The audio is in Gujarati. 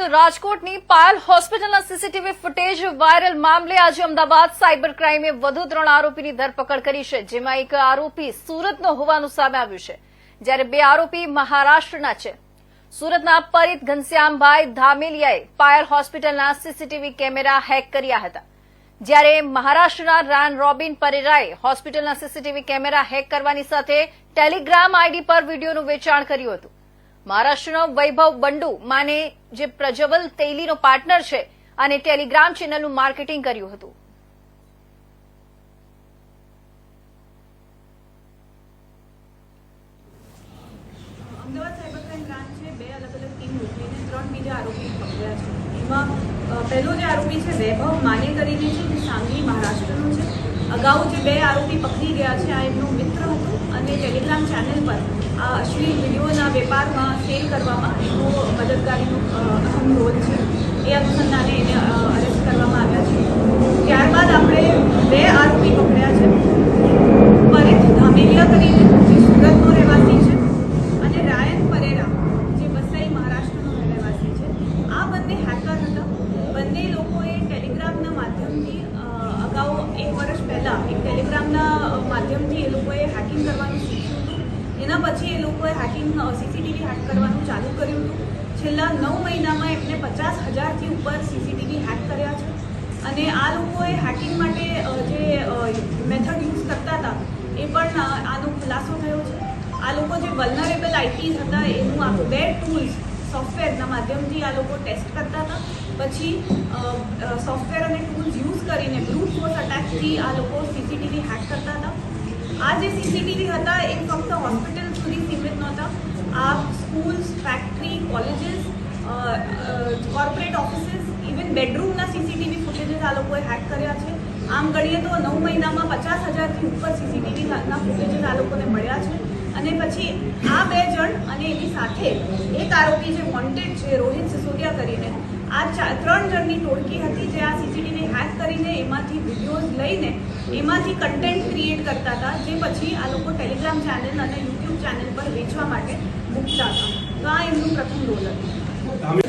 તો રાજકોટની પાયલ હોસ્પિટલના સીસીટીવી ફૂટેજ વાયરલ મામલે આજે અમદાવાદ સાયબર ક્રાઇમે વધુ 3 આરોપીની ધરપકડ કરી છે, જેમાં એક આરોપી સુરતનો હોવાનું સામે આવ્યું છે, જ્યારે 2 આરોપી મહારાષ્ટ્રના છે। સુરતના પરિત ઘનશ્યામભાઈ ધામેલિયાએ પાયલ હોસ્પિટલના સીસીટીવી કેમેરા હેક કર્યા હતા, જ્યારે મહારાષ્ટ્રના રાન રોબિન પરેરાએ હોસ્પિટલના સીસીટીવી કેમેરા હેક કરવાની સાથે ટેલિગ્રામ આઈડી પર વિડીયોનું વેચાણ કર્યું હતું। મહારાષ્ટ્રનો વૈભવ બંડુ માને જે પ્રજ્વલ તેલીનો પાર્ટનર છે અને ટેલિગ્રામ ચેનલનું માર્કેટિંગ કર્યું હતું। અમદાવાદ સાયબર ક્રાઇમ બ્રાન્ચે 2 અલગ અલગ ટીમ મોકલીને 3 બીજા આરોપી પકડ્યા છે। એમાં પહેલો જે આરોપી છે વૈભવ માને કરીને છે, જે સાંગલી મહારાષ્ટ્રનો છે। અગાઉ જે 2 આરોપી પકડી ગયા છે આ એમનો મિત્ર હતો અને ટેલિગ્રામ ચેનલ પર આ અશ્લીલ વિડીયોના વેપારમાં સેલ કરવામાં એનો મદદગારીનો અહમ રોલ છે। એ અનુસંધાને એને અરેસ્ટ કરવામાં આવ્યા છે। ત્યારબાદ આપણે 2 આરોપી પકડ્યા છે, પરિત ધામેલિયા કરીને જે સુરતનો રહેવાસી છે અને રાયન પરેરા જે વસઈ મહારાષ્ટ્રનો રહેવાસી છે। આ બંને હેકર હતા। બંને લોકોએ ટેલિગ્રામના માધ્યમથી અગાઉ 1 વર્ષ પહેલાં એક ટેલિગ્રામના માધ્યમથી એ લોકોએ હેકિંગ કરવાનું શીખ્યું હતું। એના પછી એ લોકોએ હેકિંગ સીસીટીવી હેક કરવાનું ચાલુ કર્યું હતું। છેલ્લા 9 મહિનામાં એમને 50,000થી ઉપર સીસીટીવી હેક કર્યા છે અને આ લોકોએ હેકિંગ માટે જે મેથડ યુઝ કરતા હતા એ પણ આનો ખુલાસો થયો છે। આ લોકો જે વલ્નરેબલ આઈપીઝ હતા એનું આ 2 ટૂલ્સ સોફ્ટવેરના માધ્યમથી આ લોકો ટેસ્ટ કરતા હતા। પછી સોફ્ટવેર અને ટૂલ્સ યુઝ કરીને બ્રૂટ ફોર્સ અટેકથી આ લોકો સીસીટીવી હેક કરતા હતા। આ જે સીસીટીવી હતા એ ફક્ત હોસ્પિટલ સુધી સીમિત નહોતા। આ schools, factory, colleges, corporate offices, even બેડરૂમના સીસીટીવી ફૂટેજીસ આ લોકોએ હેક કર્યા છે। આમ ગણીએ તો 9 મહિનામાં 50,000થી ઉપર સીસીટીવીના ફૂટેજીસ આ લોકોને મળ્યા છે। અને પછી આ 2 જણ અને એની સાથે એક આરોપી જે વોન્ટેડ છે રોહિત સિસોદિયા કરીને, આ 3 જણની ટોળકી હતી જે આ સીસીટીવી હેક કરીને એમાંથી વિડીયોઝ લઈને એમાંથી કન્ટેન્ટ ક્રિએટ કરતા હતા, જે પછી આ લોકો ટેલિગ્રામ ચેનલ અને યુટ્યુબ ચેનલ પર વેચવા માટે મૂકતા હતા। તો આ એમનું પ્રથમ રોલ હતું।